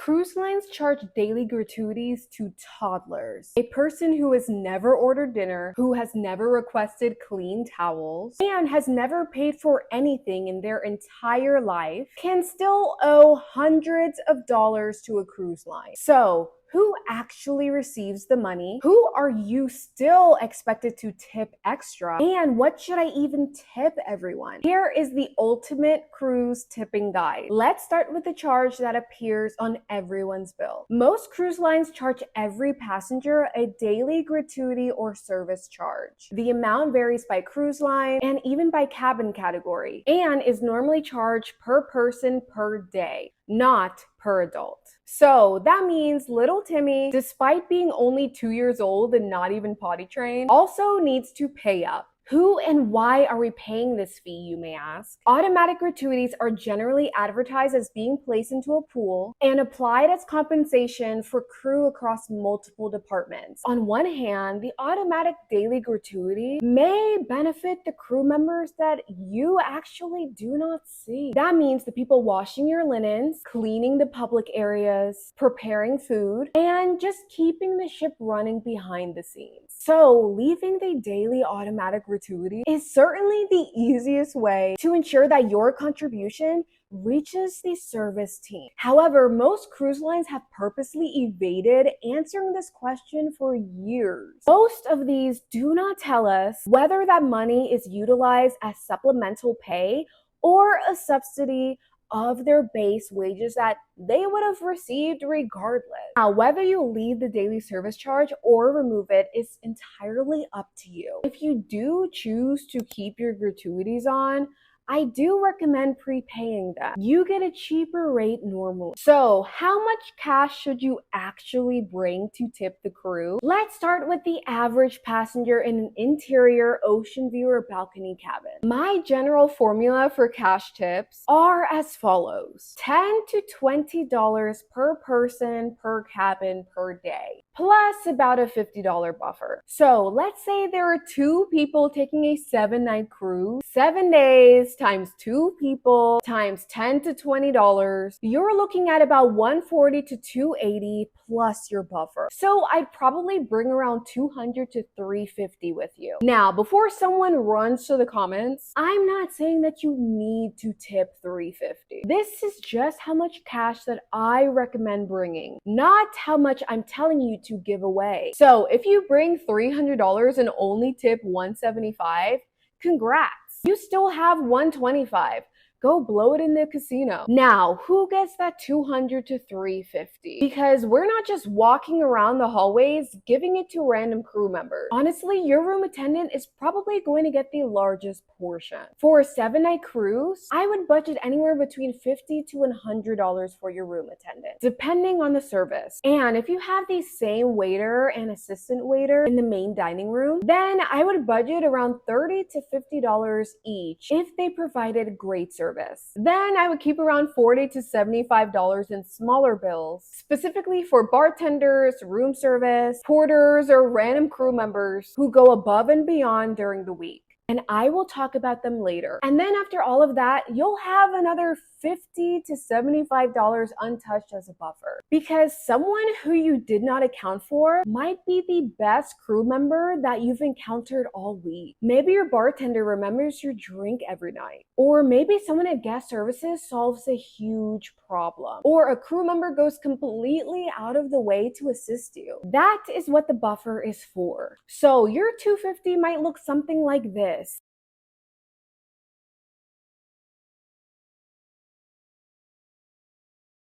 Cruise lines charge daily gratuities to toddlers. A person who has never ordered dinner, who has never requested clean towels, and has never paid for anything in their entire life can still owe hundreds of dollars to a cruise line. So, who actually receives the money? Who are you still expected to tip extra? And what should I even tip everyone? Here is the ultimate cruise tipping guide. Let's start with the charge that appears on everyone's bill. Most cruise lines charge every passenger a daily gratuity or service charge. The amount varies by cruise line and even by cabin category, and is normally charged per person per day, not per adult. So that means little Timmy, despite being only 2 years old and not even potty trained, also needs to pay up. Who and why are we paying this fee, you may ask? Automatic gratuities are generally advertised as being placed into a pool and applied as compensation for crew across multiple departments. On one hand, the automatic daily gratuity may benefit the crew members that you actually do not see. That means the people washing your linens, cleaning the public areas, preparing food, and just keeping the ship running behind the scenes. So, leaving the daily automatic gratuity is certainly the easiest way to ensure that your contribution reaches the service team. However, most cruise lines have purposely evaded answering this question for years. Most of these do not tell us whether that money is utilized as supplemental pay or a subsidy of their base wages that they would have received regardless. Now, whether you leave the daily service charge or remove it is entirely up to you. If you do choose to keep your gratuities on, I do recommend prepaying them. You get a cheaper rate normally. So, how much cash should you actually bring to tip the crew? Let's start with the average passenger in an interior ocean view or balcony cabin. My general formula for cash tips are as follows: $10 to $20 per person per cabin per day, plus about a $50 buffer. So let's say there are 2 people taking a 7-night cruise, 7 days times 2 people times $10 to $20. You're looking at about $140 to $280 plus your buffer. So I'd probably bring around $200 to $350 with you. Now, before someone runs to the comments, I'm not saying that you need to tip $350. This is just how much cash that I recommend bringing, not how much I'm telling you to give away. So if you bring $300 and only tip $175, congrats. You still have $125. Go blow it in the casino. Now, who gets that $200 to $350? Because we're not just walking around the hallways giving it to random crew members. Honestly, your room attendant is probably going to get the largest portion. For a 7-night cruise, I would budget anywhere between $50 to $100 for your room attendant, depending on the service. And if you have the same waiter and assistant waiter in the main dining room, then I would budget around $30 to $50 each if they provided great service. Then I would keep around $40 to $75 in smaller bills, specifically for bartenders, room service, porters, or random crew members who go above and beyond during the week. And I will talk about them later. And then after all of that, you'll have another $50 to $75 untouched as a buffer. Because someone who you did not account for might be the best crew member that you've encountered all week. Maybe your bartender remembers your drink every night. Or maybe someone at guest services solves a huge problem. Or a crew member goes completely out of the way to assist you. That is what the buffer is for. So your $250 might look something like this.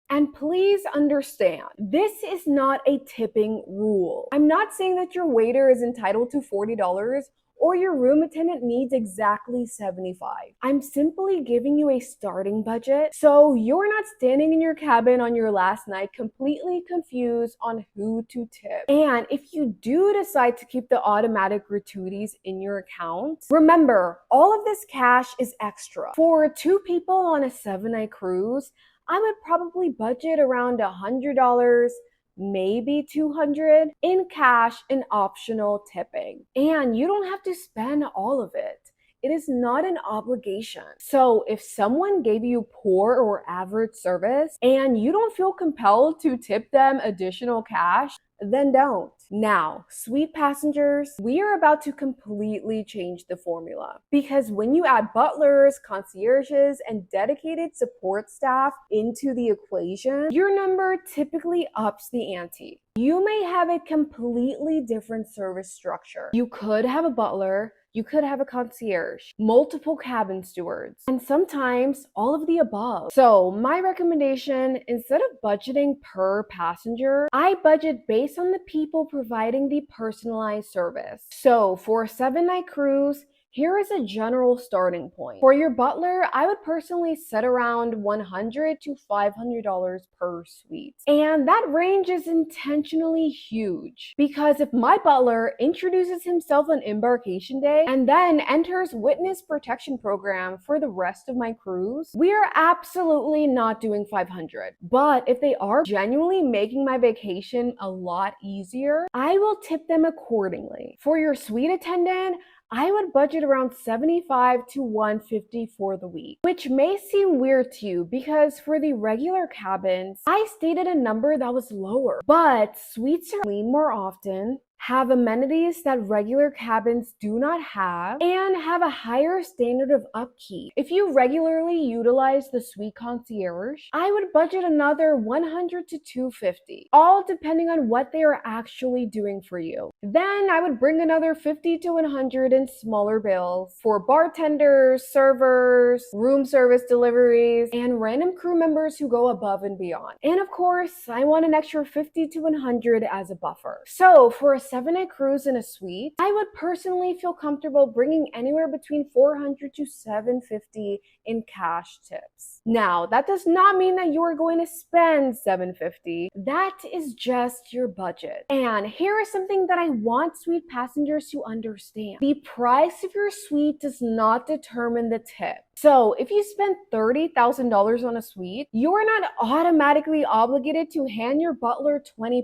And please understand, this is not a tipping rule. I'm not saying that your waiter is entitled to $40 or your room attendant needs exactly $75. I'm simply giving you a starting budget so you're not standing in your cabin on your last night completely confused on who to tip. And if you do decide to keep the automatic gratuities in your account, remember, all of this cash is extra. For 2 people on a 7-night cruise, I would probably budget around $100, maybe $200 in cash and optional tipping. And you don't have to spend all of it. It is not an obligation. So if someone gave you poor or average service and you don't feel compelled to tip them additional cash, then don't. Now, sweet passengers, we are about to completely change the formula. Because when you add butlers, concierges, and dedicated support staff into the equation, your number typically ups the ante. You may have a completely different service structure. You could have a butler, you could have a concierge, multiple cabin stewards, and sometimes all of the above. So my recommendation, instead of budgeting per passenger, I budget based on the people providing the personalized service. So for a 7-night cruise, here is a general starting point. For your butler, I would personally set around $100 to $500 per suite. And that range is intentionally huge because if my butler introduces himself on embarkation day and then enters witness protection program for the rest of my cruise, we are absolutely not doing $500. But if they are genuinely making my vacation a lot easier, I will tip them accordingly. For your suite attendant, I would budget around $75 to $150 for the week, which may seem weird to you because for the regular cabins, I stated a number that was lower, but suites are cleaned more often, have amenities that regular cabins do not have, and have a higher standard of upkeep. If you regularly utilize the suite concierge, I would budget another $100 to $250, all depending on what they are actually doing for you. Then I would bring another $50 to $100 in smaller bills for bartenders, servers, room service deliveries, and random crew members who go above and beyond. And of course, I want an extra $50 to $100 as a buffer. So for a 7-night cruise in a suite, I would personally feel comfortable bringing anywhere between $400 to $750 in cash tips. Now, that does not mean that you are going to spend $750. That is just your budget. And here is something that I want suite passengers to understand. The price of your suite does not determine the tip. So if you spend $30,000 on a suite, you are not automatically obligated to hand your butler 20%.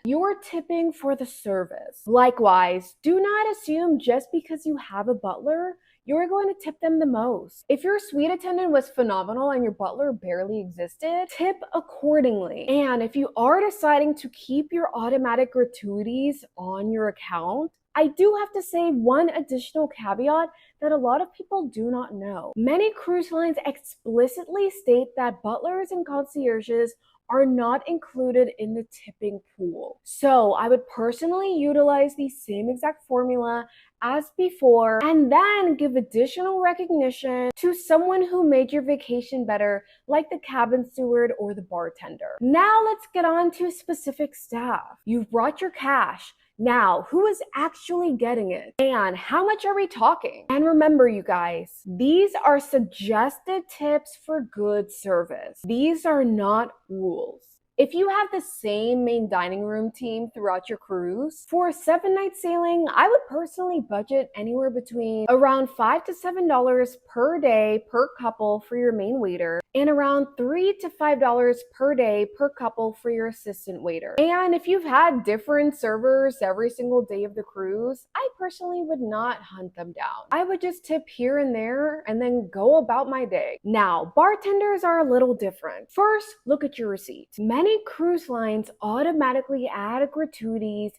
You are tipping for the service. Likewise, do not assume just because you have a butler, you're going to tip them the most. If your suite attendant was phenomenal and your butler barely existed, tip accordingly. And if you are deciding to keep your automatic gratuities on your account, I do have to say one additional caveat that a lot of people do not know. Many cruise lines explicitly state that butlers and concierges are not included in the tipping pool. So I would personally utilize the same exact formula as before and then give additional recognition to someone who made your vacation better, like the cabin steward or the bartender. Now let's get on to specific staff. You've brought your cash. Now, who is actually getting it? And how much are we talking? And remember, you guys, these are suggested tips for good service. These are not rules. If you have the same main dining room team throughout your cruise, for a 7-night sailing, I would personally budget anywhere between around $5 to $7 per day per couple for your main waiter, and around $3 to $5 per day per couple for your assistant waiter. And if you've had different servers every single day of the cruise, I personally would not hunt them down. I would just tip here and there and then go about my day. Now, bartenders are a little different. First, look at your receipts. Many cruise lines automatically add gratuities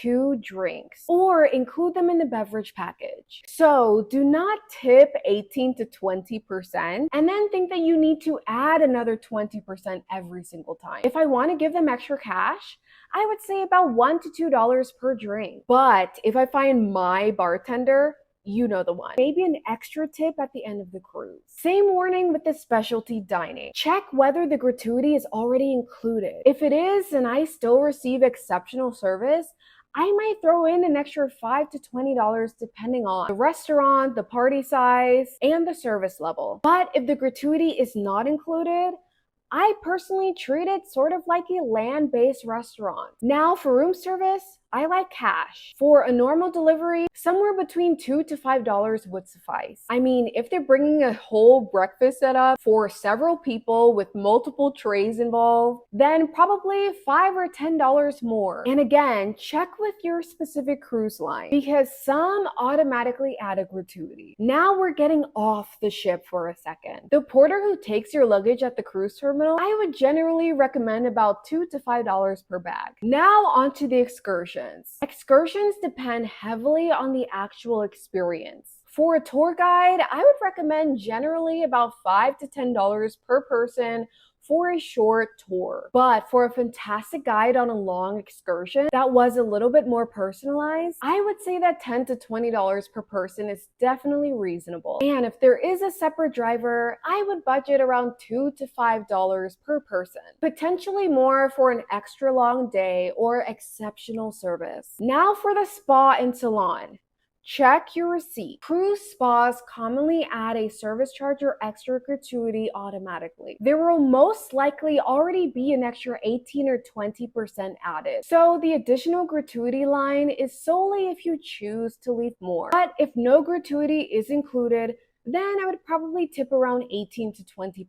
to drinks or include them in the beverage package. So do not tip 18 to 20% and then think that you need to add another 20% every single time. If I want to give them extra cash, I would say about $1 to $2 per drink. But if I find my bartender, you know the one. Maybe an extra tip at the end of the cruise. Same warning with the specialty dining. Check whether the gratuity is already included. If it is and I still receive exceptional service, I might throw in an extra $5 to $20 depending on the restaurant, the party size, and the service level. But if the gratuity is not included, I personally treat it sort of like a land-based restaurant. Now for room service, I like cash. For a normal delivery, somewhere between $2 to $5 would suffice. I mean, if they're bringing a whole breakfast setup for several people with multiple trays involved, then probably $5 or $10 more. And again, check with your specific cruise line because some automatically add a gratuity. Now we're getting off the ship for a second. The porter who takes your luggage at the cruise terminal, I would generally recommend about $2 to $5 per bag. Now onto the excursions. Excursions depend heavily on the actual experience. For a tour guide, I would recommend generally about $5 to $10 per person for a short tour. But for a fantastic guide on a long excursion that was a little bit more personalized, I would say that $10 to $20 per person is definitely reasonable. And if there is a separate driver, I would budget around $2 to $5 per person, potentially more for an extra long day or exceptional service. Now for the spa and salon. Check your receipt. Cruise spas commonly add a service charge or extra gratuity automatically. There will most likely already be an extra 18 or 20% added. So the additional gratuity line is solely if you choose to leave more. But if no gratuity is included, then I would probably tip around 18 to 20%.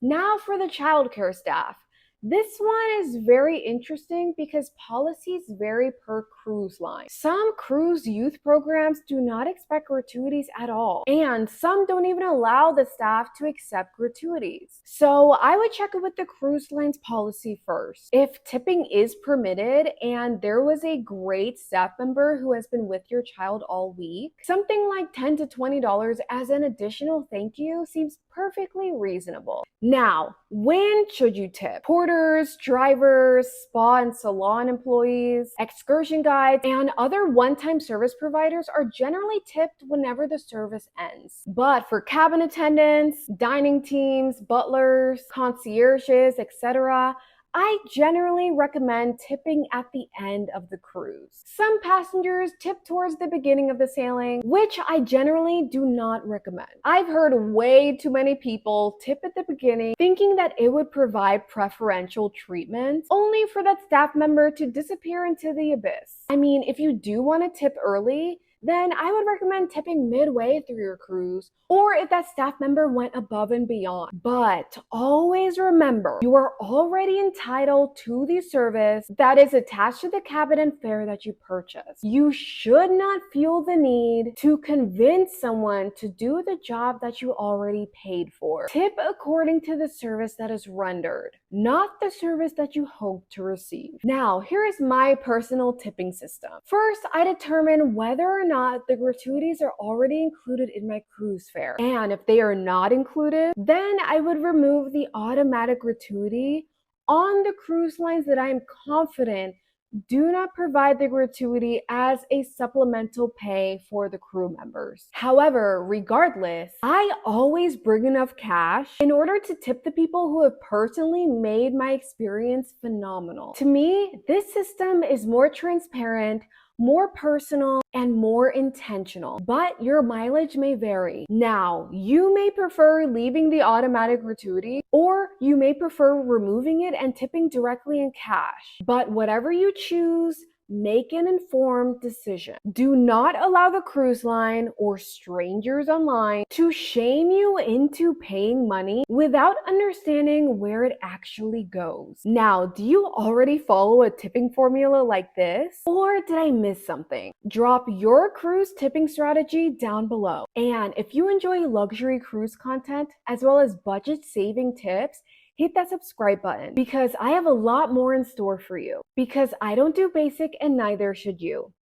Now for the childcare staff. This one is very interesting because policies vary per cruise line. Some cruise youth programs do not expect gratuities at all, and some don't even allow the staff to accept gratuities. So I would check it with the cruise line's policy first. If tipping is permitted and there was a great staff member who has been with your child all week, something like $10 to $20 as an additional thank you seems perfectly reasonable. Now, when should you tip? Porters, drivers, spa and salon employees, excursion guides, and other one-time service providers are generally tipped whenever the service ends. But for cabin attendants, dining teams, butlers, concierges, etc., I generally recommend tipping at the end of the cruise. Some passengers tip towards the beginning of the sailing, which I generally do not recommend. I've heard way too many people tip at the beginning thinking that it would provide preferential treatment, only for that staff member to disappear into the abyss. I mean, if you do want to tip early, then I would recommend tipping midway through your cruise, or if that staff member went above and beyond. But always remember, you are already entitled to the service that is attached to the cabin and fare that you purchased. You should not feel the need to convince someone to do the job that you already paid for. Tip according to the service that is rendered, not the service that you hope to receive. Now, here is my personal tipping system. First, I determine whether or not the gratuities are already included in my cruise fare. And if they are not included, then I would remove the automatic gratuity on the cruise lines that I am confident do not provide the gratuity as a supplemental pay for the crew members. However, regardless, I always bring enough cash in order to tip the people who have personally made my experience phenomenal. To me, this system is more transparent, more personal, and more intentional, but your mileage may vary. Now, you may prefer leaving the automatic gratuity, or you may prefer removing it and tipping directly in cash. But whatever you choose, make an informed decision. Do not allow the cruise line or strangers online to shame you into paying money without understanding where it actually goes. Now, do you already follow a tipping formula like this? Or did I miss something? Drop your cruise tipping strategy down below. And if you enjoy luxury cruise content as well as budget saving tips, hit that subscribe button because I have a lot more in store for you. Because I don't do basic and neither should you.